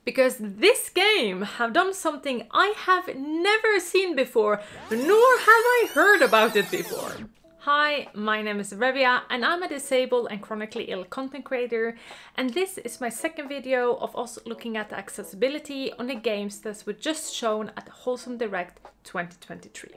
Because this game have done something I have never seen before, nor have I heard about it before. Hi, my name is Arevya and I'm a disabled and chronically ill content creator, and this is my second video of us looking at the accessibility on the games that were just shown at the Wholesome Direct 2023.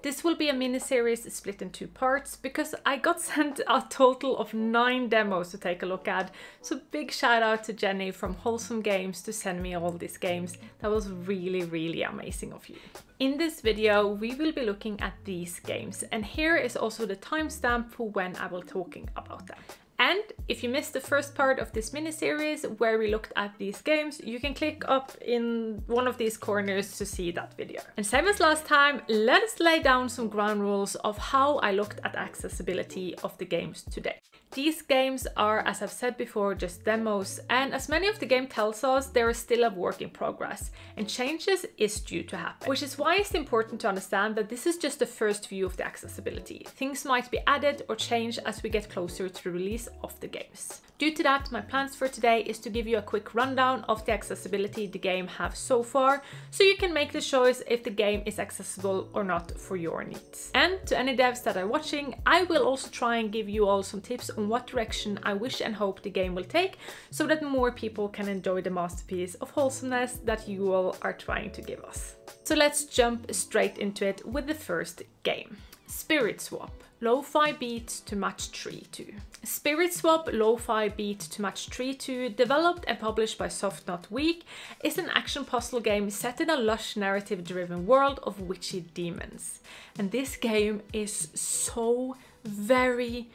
This will be a mini-series split in 2 parts because I got sent a total of 9 demos to take a look at, so big shout out to Jenny from Wholesome Games to send me all these games. That was really amazing of you. In this video we will be looking at these games, and here is also the timestamp for when I will talking about them. And if you missed the first part of this mini-series where we looked at these games, you can click up in one of these corners to see that video. And same as last time, let us lay down some ground rules of how I looked at accessibility of the games today. These games are, as I've said before, just demos, and as many of the game tells us, they are still a work in progress, and changes is due to happen. Which is why it's important to understand that this is just the first view of the accessibility. Things might be added or changed as we get closer to the release of the games. Due to that, my plans for today is to give you a quick rundown of the accessibility the game have so far, so you can make the choice if the game is accessible or not for your needs. And to any devs that are watching, I will also try and give you all some tips on what direction I wish and hope the game will take, so that more people can enjoy the masterpiece of wholesomeness that you all are trying to give us. So let's jump straight into it with the first game. Spirit Swap. Lo-fi beats to match Tree 2. Spirit Swap Lo-fi Beat to Match Tree 2, developed and published by Soft Not Weak, is an action puzzle game set in a lush narrative-driven world of witchy demons. And this game is so very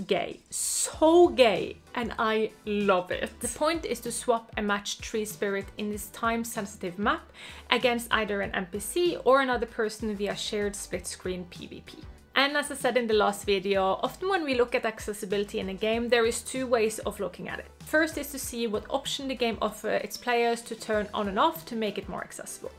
gay. So gay, and I love it. The point is to swap and match Tree Spirit in this time-sensitive map against either an NPC or another person via shared split-screen PvP. And as I said in the last video, often when we look at accessibility in a game, there is 2 ways of looking at it. First is to see what option the game offers its players to turn on and off to make it more accessible.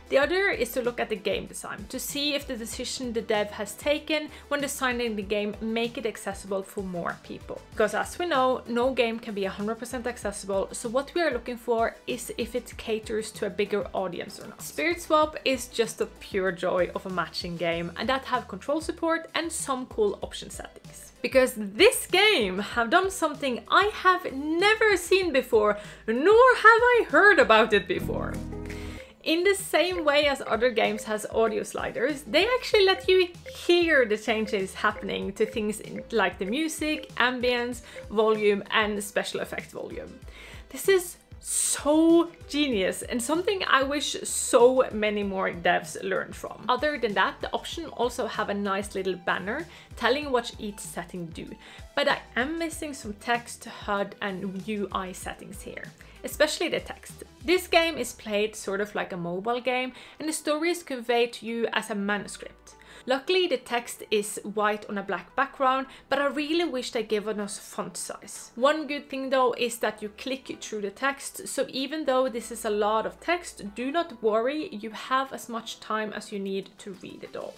The other is to look at the game design, to see if the decision the dev has taken when designing the game make it accessible for more people. Because as we know, no game can be 100% accessible, so what we are looking for is if it caters to a bigger audience or not. Spirit Swap is just a pure joy of a matching game, and that have control support and some cool option settings. Because this game have done something I have never seen before, nor have I heard about it before. In the same way as other games has audio sliders, they actually let you hear the changes happening to things like the music, ambience, volume, and special effect volume. This is so genius and something I wish so many more devs learned from. Other than that, the option also have a nice little banner telling what each setting do, but I am missing some text, HUD and UI settings here, especially the text. This game is played sort of like a mobile game, and the story is conveyed to you as a manuscript. Luckily the text is white on a black background, but I really wish they'd given us font size. One good thing though is that you click through the text, so even though this is a lot of text, do not worry, you have as much time as you need to read it all.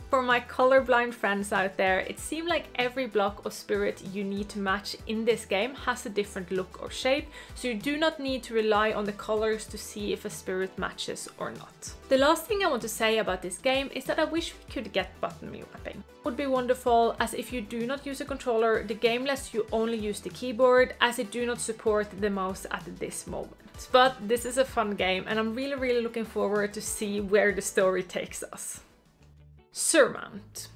For my colorblind friends out there, it seemed like every block of spirit you need to match in this game has a different look or shape, so you do not need to rely on the colors to see if a spirit matches or not. The last thing I want to say about this game is that I wish we could get button mapping. It would be wonderful, as if you do not use a controller, the game lets you only use the keyboard, as it do not support the mouse at this moment. But this is a fun game, and I'm really looking forward to see where the story takes us. Surmount.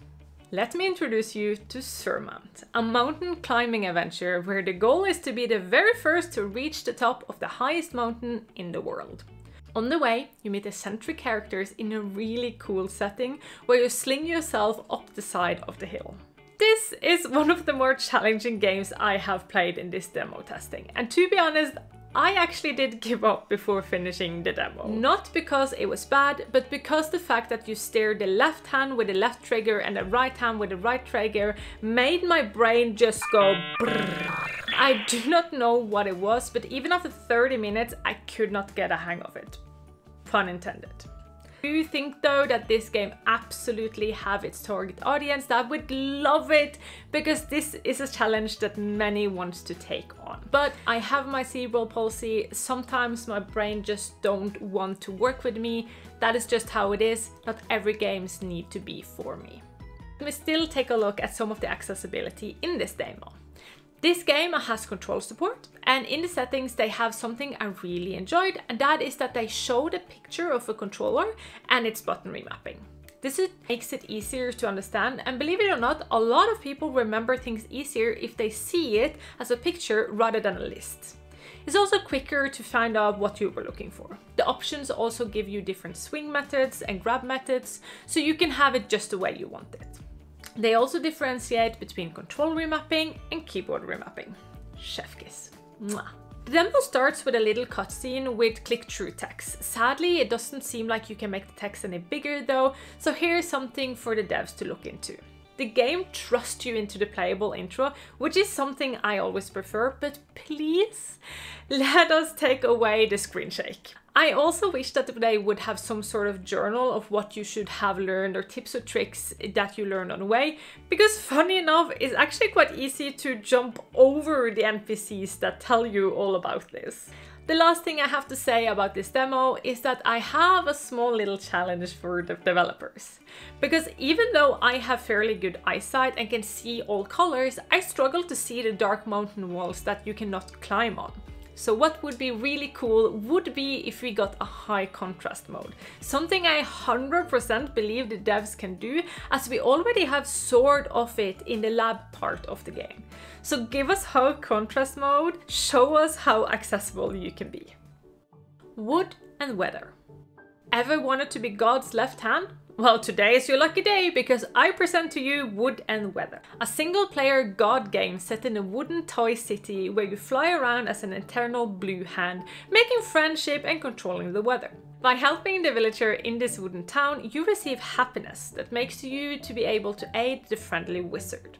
Let me introduce you to Surmount, a mountain climbing adventure where the goal is to be the very first to reach the top of the highest mountain in the world. On the way, you meet eccentric characters in a really cool setting where you sling yourself up the side of the hill. This is one of the more challenging games I have played in this demo testing, and to be honest, I actually did give up before finishing the demo. Not because it was bad, but because the fact that you steer the left hand with the left trigger and the right hand with the right trigger made my brain just go brrr. I do not know what it was, but even after 30 minutes I could not get a hang of it. Pun intended. Do you think though that this game absolutely have its target audience? I would love it, because this is a challenge that many want to take on. But I have my cerebral palsy. Sometimes my brain just don't want to work with me. That is just how it is. Not every games need to be for me. Let me still take a look at some of the accessibility in this demo. This game has control support, and in the settings they have something I really enjoyed, and that is that they showed a picture of a controller and its button remapping. This makes it easier to understand, and believe it or not, a lot of people remember things easier if they see it as a picture rather than a list. It's also quicker to find out what you were looking for. The options also give you different swing methods and grab methods, so you can have it just the way you want it. They also differentiate between control remapping and keyboard remapping. Chef kiss. Mwah. The demo starts with a little cutscene with click-through text. Sadly, it doesn't seem like you can make the text any bigger though, so here's something for the devs to look into. The game trusts you into the playable intro, which is something I always prefer, but please let us take away the screen shake. I also wish that they would have some sort of journal of what you should have learned or tips or tricks that you learned on the way, because funny enough, it's actually quite easy to jump over the NPCs that tell you all about this. The last thing I have to say about this demo is that I have a small little challenge for the developers. Because even though I have fairly good eyesight and can see all colors, I struggle to see the dark mountain walls that you cannot climb on. So what would be really cool would be if we got a high contrast mode. Something I 100% believe the devs can do, as we already have sort of it in the lab part of the game. So give us high contrast mode, show us how accessible you can be. Wood and weather. Ever wanted to be God's left hand? Well, today is your lucky day, because I present to you Wood and Weather, a single-player god game set in a wooden toy city where you fly around as an eternal blue hand, making friendship and controlling the weather. By helping the villager in this wooden town, you receive happiness that makes you to be able to aid the friendly wizard.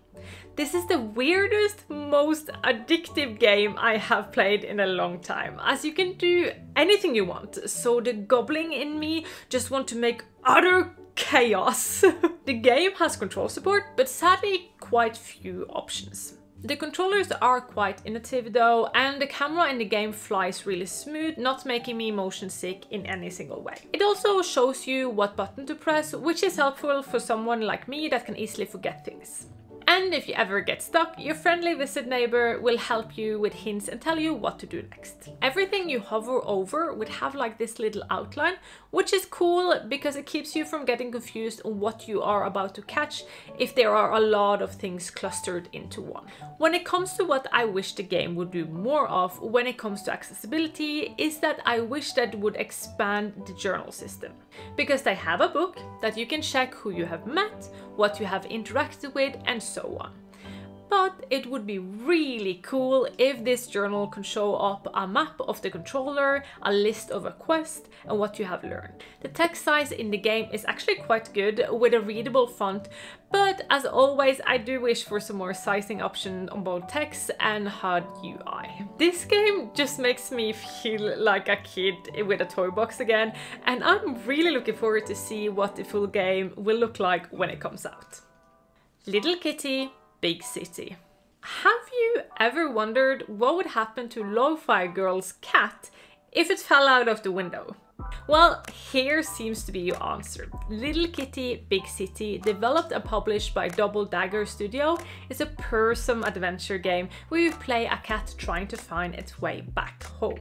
This is the weirdest, most addictive game I have played in a long time, as you can do anything you want, so the goblin in me just want to make utter chaos. The game has control support, but sadly quite few options. The controllers are quite innovative though, and the camera in the game flies really smooth, not making me motion sick in any single way. It also shows you what button to press, which is helpful for someone like me that can easily forget things. And if you ever get stuck, your friendly wizard neighbor will help you with hints and tell you what to do next. Everything you hover over would have like this little outline, which is cool because it keeps you from getting confused on what you are about to catch if there are a lot of things clustered into one. When it comes to what I wish the game would do more of when it comes to accessibility, is that I wish that it would expand the journal system. Because they have a book that you can check who you have met, what you have interacted with, and so on. But it would be really cool if this journal can show up a map of the controller, a list of a quest, and what you have learned. The text size in the game is actually quite good with a readable font, but as always I do wish for some more sizing options on both text and HUD UI. This game just makes me feel like a kid with a toy box again, and I'm really looking forward to see what the full game will look like when it comes out. Little kitty, big city. Have you ever wondered what would happen to Lo-Fi Girl's cat if it fell out of the window? Well, here seems to be your answer. Little Kitty, Big City, developed and published by Dagger Studio, is a person adventure game where you play a cat trying to find its way back home.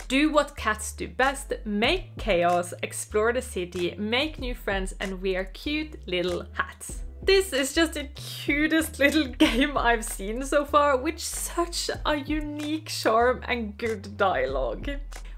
Do what cats do best, make chaos, explore the city, make new friends, and wear cute little hats. This is just the cutest little game I've seen so far, with such a unique charm and good dialogue.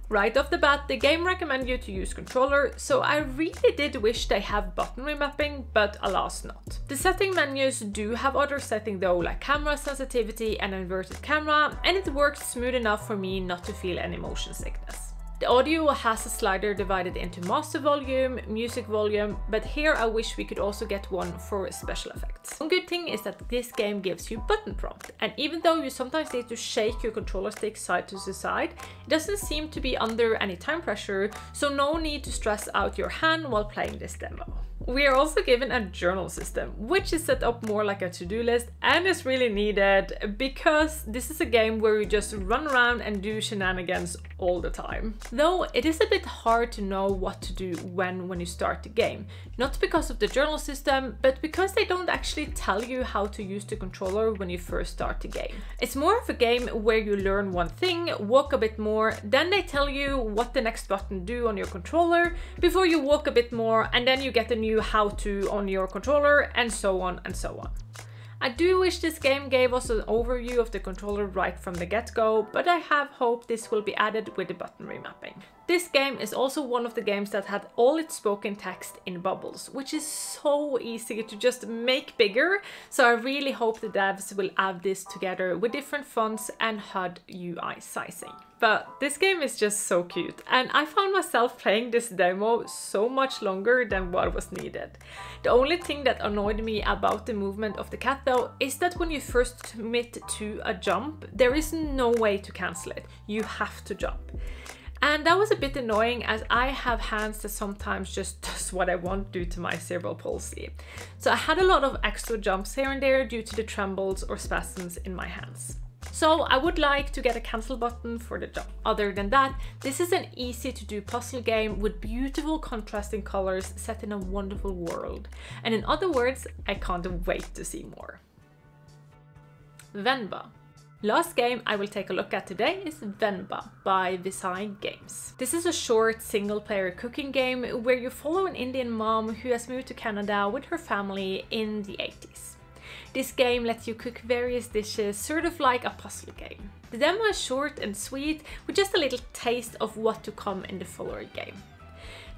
Right off the bat, the game recommends you to use controller, so I really did wish they have button remapping, but alas not. The setting menus do have other settings though, like camera sensitivity and inverted camera, and it works smooth enough for me not to feel any motion sickness. The audio has a slider divided into master volume, music volume, but here I wish we could also get one for special effects. One good thing is that this game gives you button prompt, and even though you sometimes need to shake your controller stick side to side, it doesn't seem to be under any time pressure, so no need to stress out your hand while playing this demo. We are also given a journal system, which is set up more like a to-do list and is really needed because this is a game where you just run around and do shenanigans all the time. Though it is a bit hard to know what to do when you start the game. Not because of the journal system, but because they don't actually tell you how to use the controller when you first start the game. It's more of a game where you learn one thing, walk a bit more, then they tell you what the next button do on your controller, before you walk a bit more, and then you get a new how-to on your controller, and so on and so on. I do wish this game gave us an overview of the controller right from the get-go, but I have hope this will be added with the button remapping. This game is also one of the games that had all its spoken text in bubbles, which is so easy to just make bigger, so I really hope the devs will add this together with different fonts and HUD UI sizing. But this game is just so cute, and I found myself playing this demo so much longer than what was needed. The only thing that annoyed me about the movement of the cat though is that when you first commit to a jump, there is no way to cancel it. You have to jump. And that was a bit annoying as I have hands that sometimes just does what I want due to my cerebral palsy. So I had a lot of extra jumps here and there due to the trembles or spasms in my hands. So I would like to get a cancel button for the jump. Other than that, this is an easy to do puzzle game with beautiful contrasting colors set in a wonderful world. And in other words, I can't wait to see more. Venba. Last game I will take a look at today is Venba by Visai Games. This is a short single-player cooking game where you follow an Indian mom who has moved to Canada with her family in the 80s. This game lets you cook various dishes, sort of like a puzzle game. The demo is short and sweet, with just a little taste of what to come in the following game.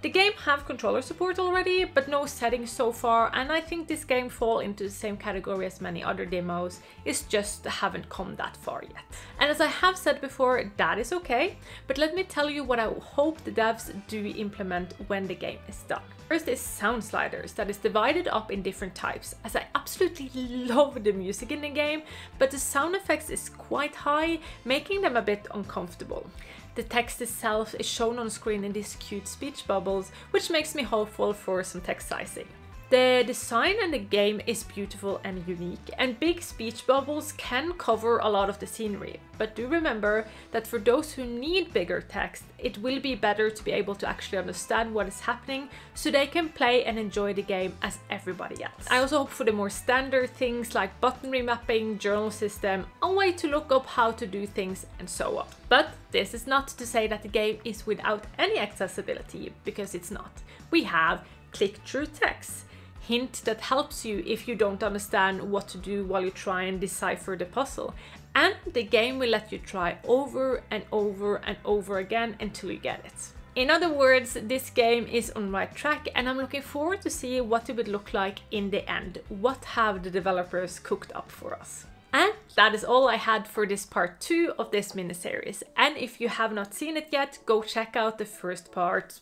The game have controller support already, but no settings so far, and I think this game falls into the same category as many other demos, it's just haven't come that far yet. And as I have said before, that is okay, but let me tell you what I hope the devs do implement when the game is done. First is sound sliders that is divided up in different types, as I absolutely love the music in the game, but the sound effects is quite high, making them a bit uncomfortable. The text itself is shown on screen in these cute speech bubbles, which makes me hopeful for some text sizing. The design in the game is beautiful and unique, and big speech bubbles can cover a lot of the scenery. But do remember that for those who need bigger text, it will be better to be able to actually understand what is happening, so they can play and enjoy the game as everybody else. I also hope for the more standard things like button remapping, journal system, a way to look up how to do things, and so on. But this is not to say that the game is without any accessibility, because it's not. We have click-through text. Hint that helps you if you don't understand what to do while you try and decipher the puzzle. And the game will let you try over and over and over again until you get it. In other words, this game is on the right track, and I'm looking forward to see what it would look like in the end. What have the developers cooked up for us? And that is all I had for this part 2 of this miniseries. And if you have not seen it yet, go check out the first part.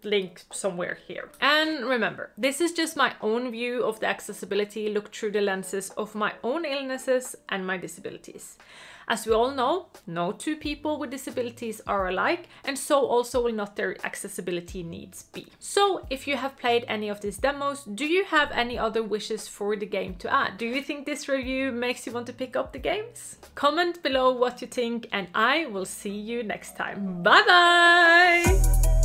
Link somewhere here. And remember, this is just my own view of the accessibility looked through the lenses of my own illnesses and my disabilities. As we all know, no two people with disabilities are alike, and so also will not their accessibility needs be. So if you have played any of these demos, do you have any other wishes for the game to add? Do you think this review makes you want to pick up the games? Comment below what you think, and I will see you next time. Bye bye!